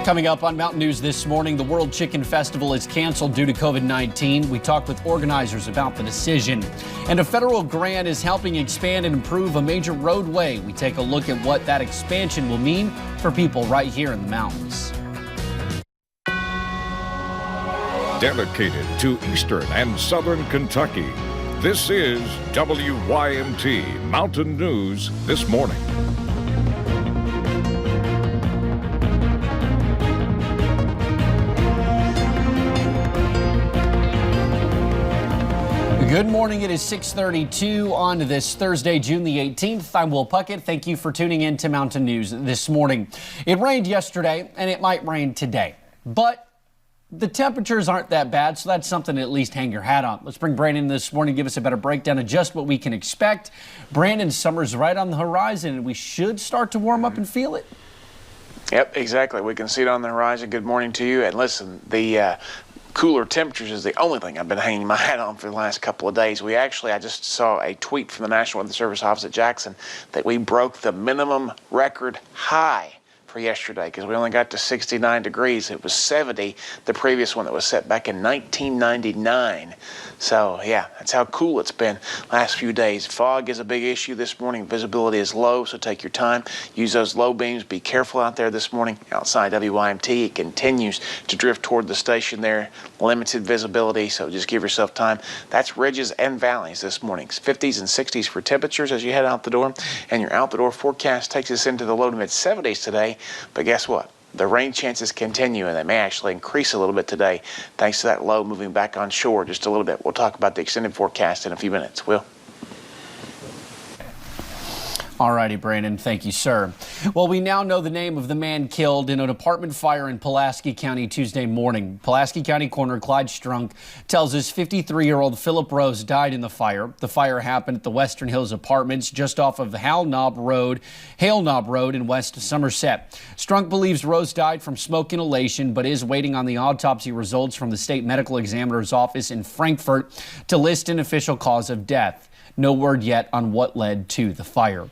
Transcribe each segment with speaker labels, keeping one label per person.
Speaker 1: Coming up on Mountain News this morning, the World Chicken Festival is canceled due to COVID-19. We talked with organizers about the decision. And a federal grant is helping expand and improve a major roadway. We take a look at what that expansion will mean for people right here in the mountains.
Speaker 2: Dedicated to Eastern and Southern Kentucky, this is WYMT Mountain News This Morning.
Speaker 1: Good morning. It is 6:32 on this Thursday, June the 18th. I'm Will Puckett. Thank you for tuning in to Mountain News This Morning. It rained yesterday and it might rain today, but the temperatures aren't that bad, so that's something to at least hang your hat on. Let's bring Brandon this morning, give us a better breakdown of just what we can expect. Brandon, summer's right on the horizon and we should start to warm up and feel it.
Speaker 3: Yep, exactly. We can see it on the horizon. Good morning to you. And listen, the cooler temperatures is the only thing I've been hanging my hat on for the last couple of days. I just saw a tweet from the National Weather Service office at Jackson that we broke the minimum record high for yesterday because we only got to 69 degrees. It was 70, the previous one that was set back in 1999. So, yeah, that's how cool it's been last few days. Fog is a big issue this morning. Visibility is low, so take your time. Use those low beams. Be careful out there this morning. Outside WYMT, it continues to drift toward the station there. Limited visibility, so just give yourself time. That's ridges and valleys this morning. 50s and 60s for temperatures as you head out the door. And your out the door forecast takes us into the low to mid 70s today. But guess what? The rain chances continue, and they may actually increase a little bit today thanks to that low moving back on shore just a little bit. We'll talk about the extended forecast in a few minutes. Will?
Speaker 1: All righty, Brandon. Thank you, sir. Well, we now know the name of the man killed in an apartment fire in Pulaski County Tuesday morning. Pulaski County Coroner Clyde Strunk tells us 53-year-old Philip Rose died in the fire. The fire happened at the Western Hills Apartments just off of Hale Knob Road in West Somerset. Strunk believes Rose died from smoke inhalation, but is waiting on the autopsy results from the state medical examiner's office in Frankfort to list an official cause of death. No word yet on what led to the fire.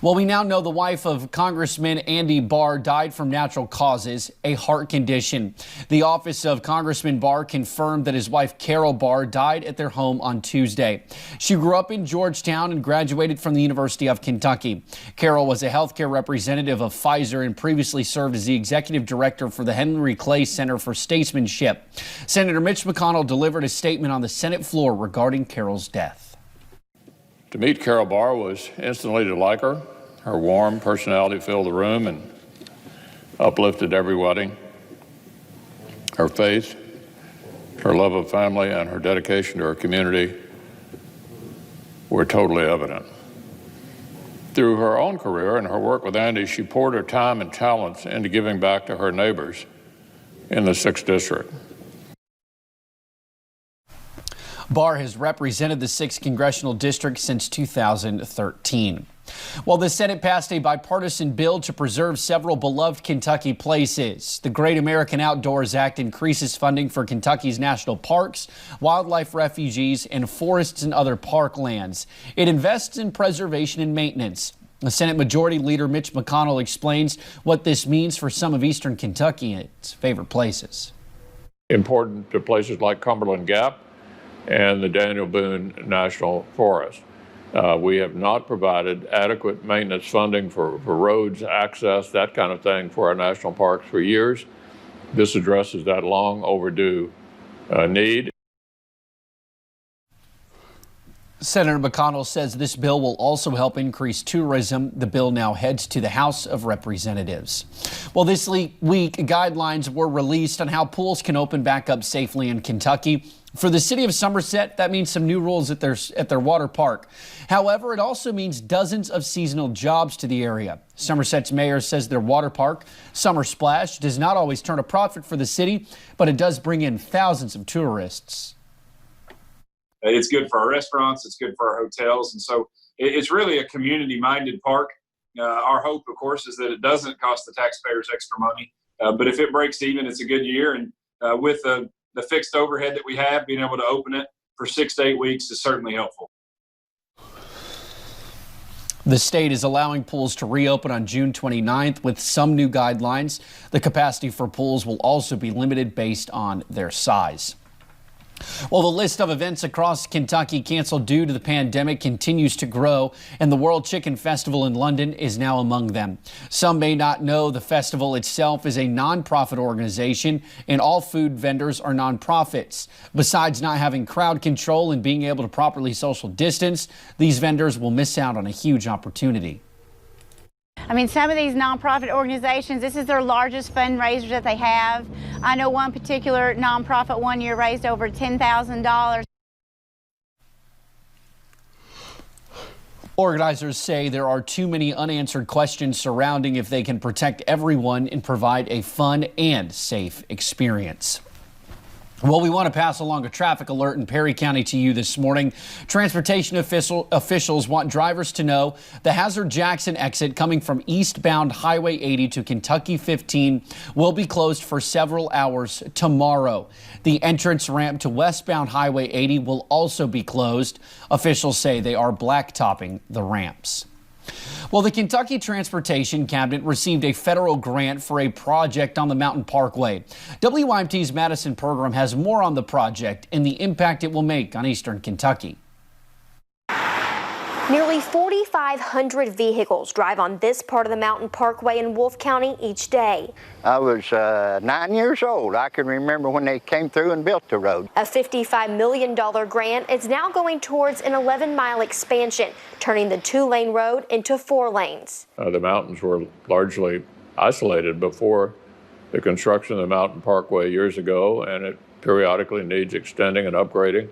Speaker 1: Well, we now know the wife of Congressman Andy Barr died from natural causes, a heart condition. The office of Congressman Barr confirmed that his wife Carol Barr died at their home on Tuesday. She grew up in Georgetown and graduated from the University of Kentucky. Carol was a healthcare representative of Pfizer and previously served as the executive director for the Henry Clay Center for Statesmanship. Senator Mitch McConnell delivered a statement on the Senate floor regarding Carol's death.
Speaker 4: To meet Carol Barr was instantly to like her. Her warm personality filled the room and uplifted every wedding. Her faith, her love of family, and her dedication to her community were totally evident. Through her own career and her work with Andy, she poured her time and talents into giving back to her neighbors in the 6th District.
Speaker 1: Barr has represented the 6th Congressional District since 2013. Well, the Senate passed a bipartisan bill to preserve several beloved Kentucky places. The Great American Outdoors Act increases funding for Kentucky's national parks, wildlife refuges, and forests and other parklands. It invests in preservation and maintenance. The Senate Majority Leader Mitch McConnell explains what this means for some of eastern Kentucky's favorite places.
Speaker 4: Important to places like Cumberland Gap and the Daniel Boone National Forest. We have not provided adequate maintenance funding for roads, access, that kind of thing for our national parks for years. This addresses that long overdue need.
Speaker 1: Senator McConnell says this bill will also help increase tourism. The bill now heads to the House of Representatives. Well, this week, guidelines were released on how pools can open back up safely in Kentucky. For the city of Somerset, that means some new rules at their water park. However, it also means dozens of seasonal jobs to the area. Somerset's mayor says their water park, Summer Splash, does not always turn a profit for the city, but it does bring in thousands of tourists.
Speaker 5: It's good for our restaurants. It's good for our hotels. And so it's really a community-minded park. Our hope, of course, is that it doesn't cost the taxpayers extra money. But if it breaks even, it's a good year. And with the fixed overhead that we have, being able to open it for 6 to 8 weeks is certainly helpful.
Speaker 1: The state is allowing pools to reopen on June 29th with some new guidelines. The capacity for pools will also be limited based on their size. Well, the list of events across Kentucky canceled due to the pandemic continues to grow, and the World Chicken Festival in London is now among them. Some may not know the festival itself is a nonprofit organization, and all food vendors are nonprofits. Besides not having crowd control and being able to properly social distance, these vendors will miss out on a huge opportunity.
Speaker 6: I mean, some of these nonprofit organizations, this is their largest fundraiser that they have. I know one particular nonprofit one year raised over $10,000.
Speaker 1: Organizers say there are too many unanswered questions surrounding if they can protect everyone and provide a fun and safe experience. Well, we want to pass along a traffic alert in Perry County to you this morning. Transportation officials want drivers to know the Hazard-Jackson exit coming from eastbound Highway 80 to Kentucky 15 will be closed for several hours tomorrow. The entrance ramp to westbound Highway 80 will also be closed. Officials say they are blacktopping the ramps. Well, the Kentucky Transportation Cabinet received a federal grant for a project on the Mountain Parkway. WYMT's Madison Pergram has more on the project and the impact it will make on eastern Kentucky.
Speaker 7: Nearly 4,500 vehicles drive on this part of the Mountain Parkway in Wolfe County each day.
Speaker 8: I was 9 years old. I can remember when they came through and built the road.
Speaker 7: A $55 million grant is now going towards an 11-mile expansion, turning the 2-lane road into 4 lanes.
Speaker 4: The mountains were largely isolated before the construction of the Mountain Parkway years ago, and it periodically needs extending and upgrading.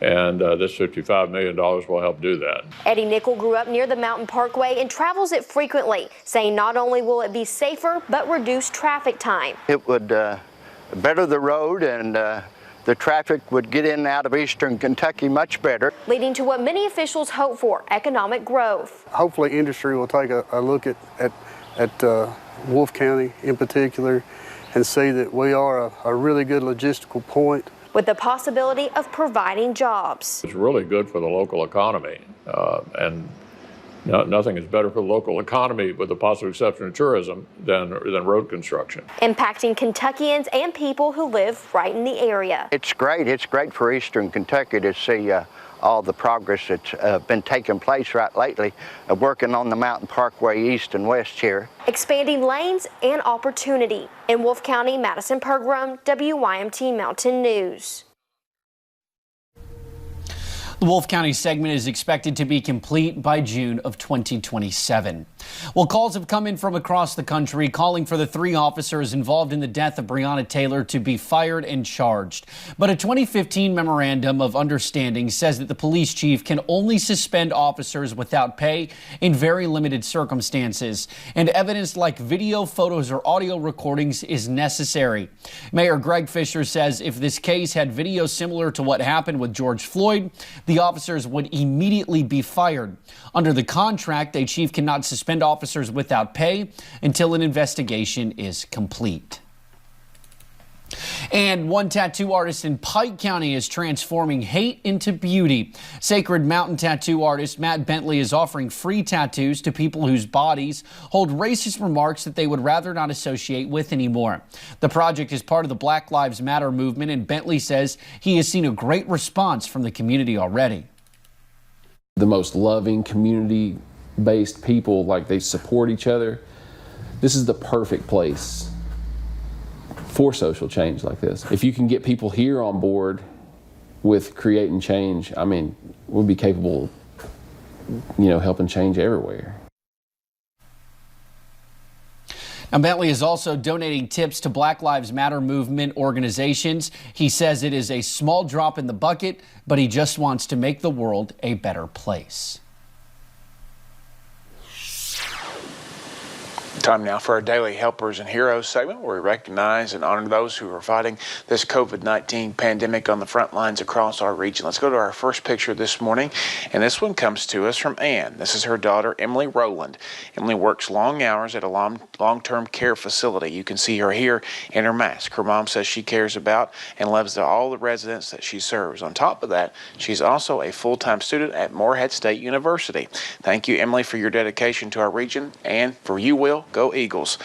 Speaker 4: And this $55 million will help do that.
Speaker 7: Eddie Nickel grew up near the Mountain Parkway and travels it frequently, saying not only will it be safer, but reduce traffic time.
Speaker 8: It would better the road, and the traffic would get in and out of eastern Kentucky much better.
Speaker 7: Leading to what many officials hope for, economic growth.
Speaker 9: Hopefully industry will take a look at Wolfe County in particular and see that we are a really good logistical point,
Speaker 7: with the possibility of providing jobs.
Speaker 4: It's really good for the local economy, and nothing is better for the local economy, with the possible exception of tourism, than road construction.
Speaker 7: Impacting Kentuckians and people who live right in the area.
Speaker 8: It's great. It's great for eastern Kentucky to see all the progress that's been taking place right lately, working on the Mountain Parkway east and west here.
Speaker 7: Expanding lanes and opportunity. In Wolfe County, Madison Pergram, WYMT Mountain News.
Speaker 1: The Wolfe County segment is expected to be complete by June of 2027. Well, calls have come in from across the country calling for the 3 officers involved in the death of Breonna Taylor to be fired and charged. But a 2015 memorandum of understanding says that the police chief can only suspend officers without pay in very limited circumstances, and evidence like video, photos, or audio recordings is necessary. Mayor Greg Fisher says if this case had video similar to what happened with George Floyd, the officers would immediately be fired. Under the contract, a chief cannot suspend officers without pay until an investigation is complete. And one tattoo artist in Pike County is transforming hate into beauty. Sacred Mountain tattoo artist Matt Bentley is offering free tattoos to people whose bodies hold racist remarks that they would rather not associate with anymore. The project is part of the Black Lives Matter movement, and Bentley says he has seen a great response from the community already.
Speaker 10: The most loving, community-based people, like they support each other. This is the perfect place for social change like this. If you can get people here on board with creating change, I mean, we'll be capable, helping change everywhere.
Speaker 1: Now, Bentley is also donating tips to Black Lives Matter movement organizations. He says it is a small drop in the bucket, but he just wants to make the world a better place.
Speaker 3: Time now for our Daily Helpers and Heroes segment, where we recognize and honor those who are fighting this COVID-19 pandemic on the front lines across our region. Let's go to our first picture this morning, and this one comes to us from Ann. This is her daughter, Emily Rowland. Emily works long hours at a long-term care facility. You can see her here in her mask. Her mom says she cares about and loves all the residents that she serves. On top of that, she's also a full-time student at Morehead State University. Thank you, Emily, for your dedication to our region, and for you, Will, go Eagles.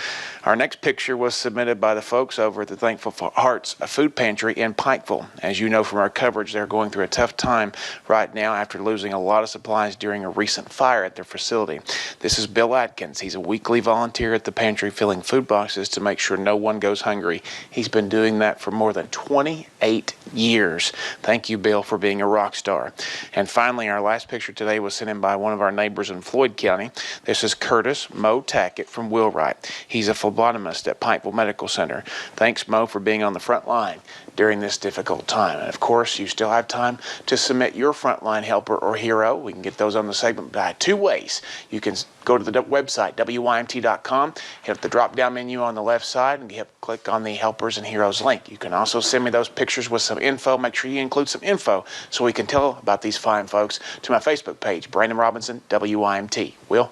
Speaker 3: Our next picture was submitted by the folks over at the Thankful Hearts Food Pantry in Pikeville. As you know from our coverage, they're going through a tough time right now after losing a lot of supplies during a recent fire at their facility. This is Bill Atkins. He's a weekly volunteer at the pantry filling food boxes to make sure no one goes hungry. He's been doing that for more than 28 years. Thank you, Bill, for being a rock star. And finally, our last picture today was sent in by one of our neighbors in Floyd County. This is Curtis Mo Tackett from Wheelwright. He's a phlebotomist at Pikeville Medical Center. Thanks, Mo, for being on the front line during this difficult time. And of course, you still have time to submit your frontline helper or hero. We can get those on the segment by two ways. You can go to the website, WYMT.com, hit the drop-down menu on the left side, and click on the Helpers and Heroes link. You can also send me those pictures with some info. Make sure you include some info so we can tell about these fine folks to my Facebook page, Brandon Robinson, WYMT. Will?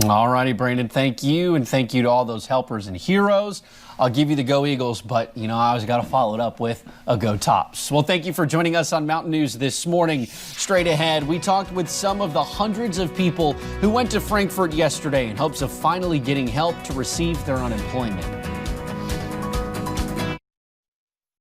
Speaker 1: All righty, Brandon, thank you, and thank you to all those helpers and heroes. I'll give you the Go Eagles, but, I always got to follow it up with a Go Tops. Well, thank you for joining us on Mountain News this morning. Straight ahead, we talked with some of the hundreds of people who went to Frankfort yesterday in hopes of finally getting help to receive their unemployment.